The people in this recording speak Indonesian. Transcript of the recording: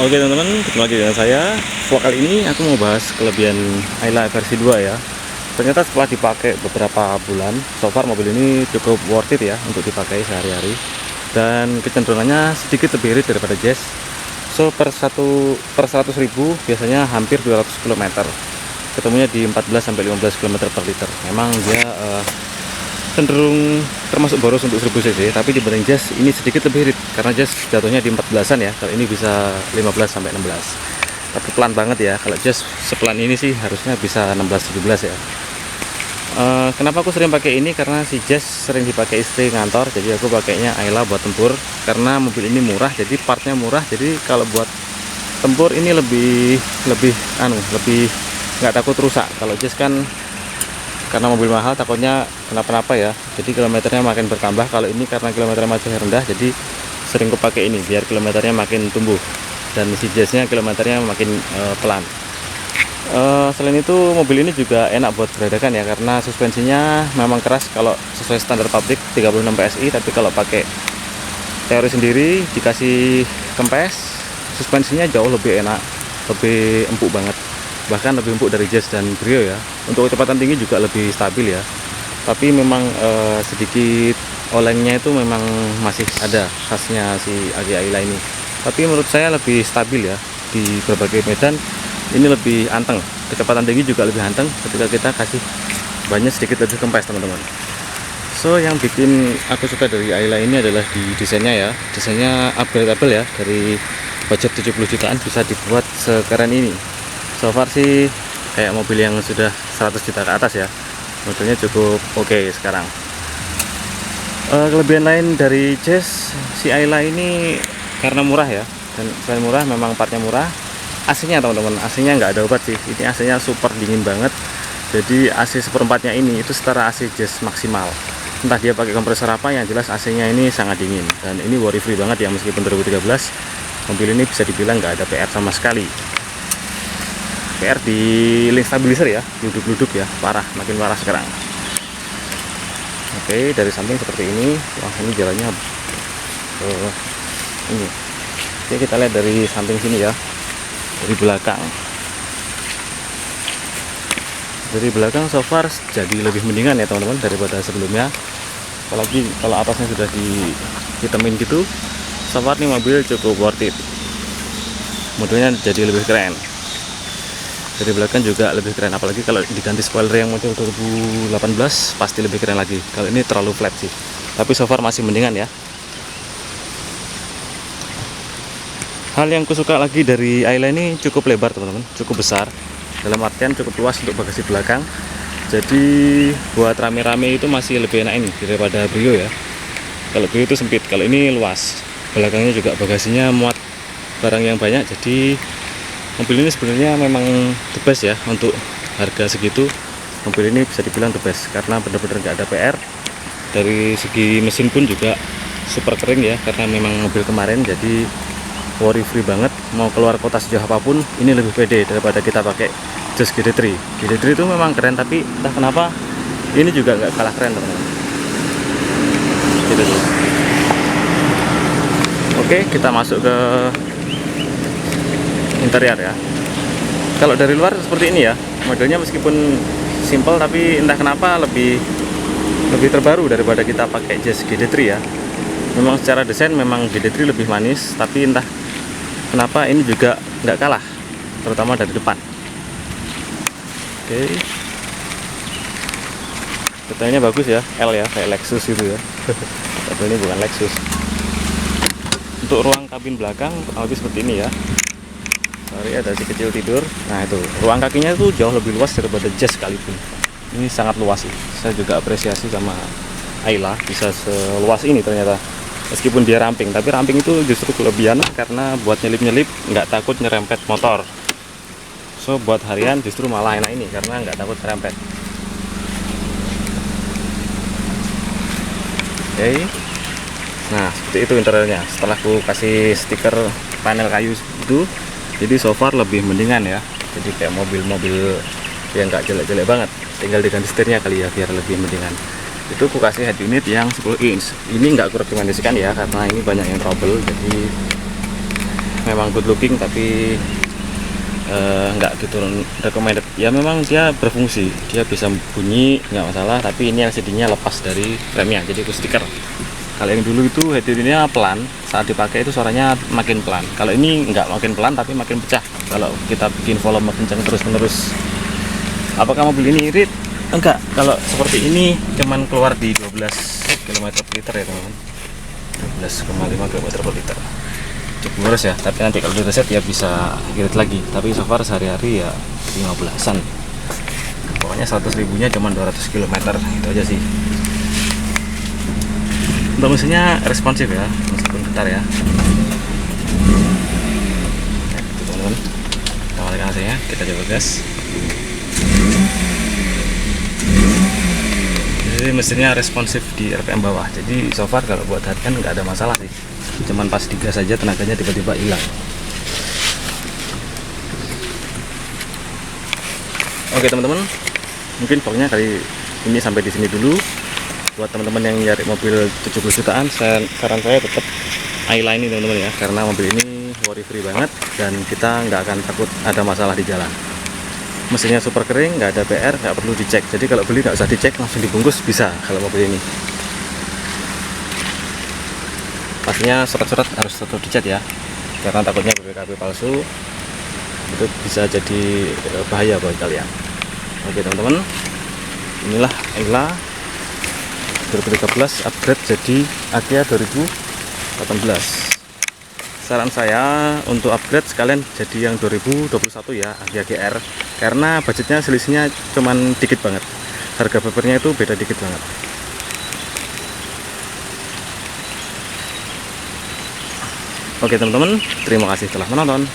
Oke teman-teman, ketemu lagi dengan saya. Vlog kali ini aku mau bahas kelebihan Ayla versi 2 ya. Ternyata setelah dipakai beberapa bulan, so far mobil ini cukup worth it ya untuk dipakai sehari-hari. Dan kecenderungannya sedikit lebih irit daripada Jazz. So per 100.000 biasanya hampir 200 km. Ketemunya di 14-15 km per liter. Memang dia cenderung termasuk boros untuk 1000 cc, tapi dibanding Jazz ini sedikit lebih irit karena Jazz jatuhnya di 14-an ya, kalau ini bisa 15-16, tapi pelan banget ya. Kalau Jazz sepelan ini sih harusnya bisa 16-17 ya. Kenapa aku sering pakai ini, karena si Jazz sering dipakai istri ngantor, jadi aku pakainya Ayla buat tempur karena mobil ini murah, jadi partnya murah, jadi kalau buat tempur ini lebih nggak takut rusak. Kalau Jazz kan karena mobil mahal takutnya kenapa-napa ya, jadi kilometernya makin bertambah. Kalau ini karena kilometernya masih rendah, jadi sering kupakai ini biar kilometernya makin tumbuh, dan si Jazznya kilometernya makin pelan. Selain itu mobil ini juga enak buat beredakan ya, karena suspensinya memang keras kalau sesuai standar pabrik 36 PSI, tapi kalau pakai teori sendiri dikasih kempes, suspensinya jauh lebih enak, lebih empuk banget, bahkan lebih empuk dari Jazz dan Brio ya. Untuk kecepatan tinggi juga lebih stabil ya, tapi memang sedikit olengnya itu memang masih ada khasnya si AG Ayla ini, tapi menurut saya lebih stabil ya di berbagai medan. Ini lebih anteng, kecepatan tinggi juga lebih anteng ketika kita kasih banyak sedikit lebih kempes teman-teman. So yang bikin aku suka dari Ayla ini adalah di desainnya ya, desainnya upgradeable ya, dari budget 70 jutaan bisa dibuat sekeren ini. So far sih kayak mobil yang sudah 100 juta ke atas ya, modelnya cukup oke sekarang. Kelebihan lain dari Jazz, si Ayla ini karena murah ya, dan selain murah memang partnya murah. AC-nya teman-teman, AC-nya nggak ada obat sih, ini AC-nya super dingin banget. Jadi AC seperempatnya ini itu setara AC Jazz maksimal, entah dia pakai kompresor apa, yang jelas AC-nya ini sangat dingin. Dan ini worry free banget ya, meskipun 2013 mobil ini bisa dibilang nggak ada PR sama sekali. PR di link stabilizer ya, duduk-duduk ya, parah, makin parah sekarang. Oke, dari samping seperti ini. Wah, ini jalannya ini. Oke, kita lihat dari samping sini ya, dari belakang. Dari belakang so far jadi lebih mendingan ya teman-teman daripada sebelumnya, apalagi kalau atasnya sudah dihitamin gitu. So far nih mobil cukup worth it, modelnya jadi lebih keren. Dari belakang juga lebih keren, apalagi kalau diganti spoiler yang model 2018 pasti lebih keren lagi. Kalau ini terlalu flat sih, tapi so far masih mendingan ya. Hal yang kusuka lagi dari Ayla ini cukup lebar teman-teman, cukup besar, dalam artian cukup luas untuk bagasi belakang. Jadi buat rame-rame itu masih lebih enak ini daripada Brio ya. Kalau Brio itu sempit, kalau ini luas. Belakangnya juga bagasinya muat barang yang banyak, jadi mobil ini sebenarnya memang the best ya untuk harga segitu. Mobil ini bisa dibilang the best karena benar-benar nggak ada PR. Dari segi mesin pun juga super kering ya, karena memang mobil kemarin, jadi worry free banget. Mau keluar kota sejauh apapun ini lebih pede daripada kita pakai Jazz GD3. GD3 itu memang keren, tapi entah kenapa ini juga nggak kalah keren teman-teman. Gitu sih. Oke, kita masuk ke interior ya. Kalau dari luar seperti ini ya, modelnya meskipun simple tapi entah kenapa lebih terbaru daripada kita pakai Jazz GD3 ya. Memang secara desain memang GD3 lebih manis, tapi entah kenapa ini juga nggak kalah, terutama dari depan. Oke, detailnya bagus ya, L ya, kayak Lexus gitu ya. Tapi ini bukan Lexus. Untuk ruang kabin belakang kurang lebih seperti ini ya. Sorry, ada si kecil tidur. Nah itu, ruang kakinya itu jauh lebih luas daripada Jazz sekalipun. Ini sangat luas sih. Saya juga apresiasi sama Ayla bisa seluas ini ternyata. Meskipun dia ramping, tapi ramping itu justru kelebihan karena buat nyelip-nyelip nggak takut nyerempet motor. So buat harian justru malah enak ini karena nggak takut nyerempet. Oke. Nah seperti itu interiornya. Setelah aku kasih stiker panel kayu itu, jadi so far lebih mendingan ya. Jadi kayak mobil-mobil yang nggak jelek-jelek banget. Tinggal diganti setirnya kali ya biar lebih mendingan. Itu aku kasih head unit yang 10 inch. Ini nggak aku rekomendasikan ya, karena ini banyak yang trouble, jadi memang good looking tapi nggak gitu recommended ya. Memang dia berfungsi, dia bisa bunyi nggak masalah, tapi ini LCD-nya lepas dari remnya, jadi itu stiker. Kalau yang dulu itu head unitnya pelan, saat dipakai itu suaranya makin pelan. Kalau ini nggak makin pelan tapi makin pecah kalau kita bikin volume kencang terus menerus. Apakah mobil ini irit? Enggak, kalau seperti ini cuman keluar di 12 km per liter ya teman-teman, 12,5 km per liter, cukup boros ya. Tapi nanti kalau di reset ya bisa irit lagi, tapi so far sehari-hari ya 15-an. Pokoknya 100 ribunya cuma 200 km, itu aja sih. Untuk mesinnya responsif ya, meskipun getar ya. Itu teman-teman, kita matikan AC-nya, kita coba gas. Jadi mesinnya responsif di RPM bawah, jadi so far kalau buat harian nggak ada masalah sih, cuman pas digas saja tenaganya tiba-tiba hilang. Oke teman-teman, mungkin vlognya kali ini sampai di sini dulu. Buat teman-teman yang nyari mobil 70 jutaan, saran saya tetap Ayla ini teman-teman ya, karena mobil ini worry free banget dan kita nggak akan takut ada masalah di jalan. Mesinnya super kering, nggak ada PR, nggak perlu dicek. Jadi kalau beli nggak usah dicek, langsung dibungkus bisa kalau mobil ini. Pastinya surat-surat harus tetap dicat ya, karena takutnya BPKB palsu, itu bisa jadi bahaya buat kalian. Oke teman-teman, inilah Ayla 2013 upgrade jadi Agya 2018. Saran saya untuk upgrade sekalian jadi yang 2021 ya, Agya GR, karena budgetnya selisihnya cuman dikit banget, harga bumpernya itu beda dikit banget. Oke teman-teman, terima kasih telah menonton.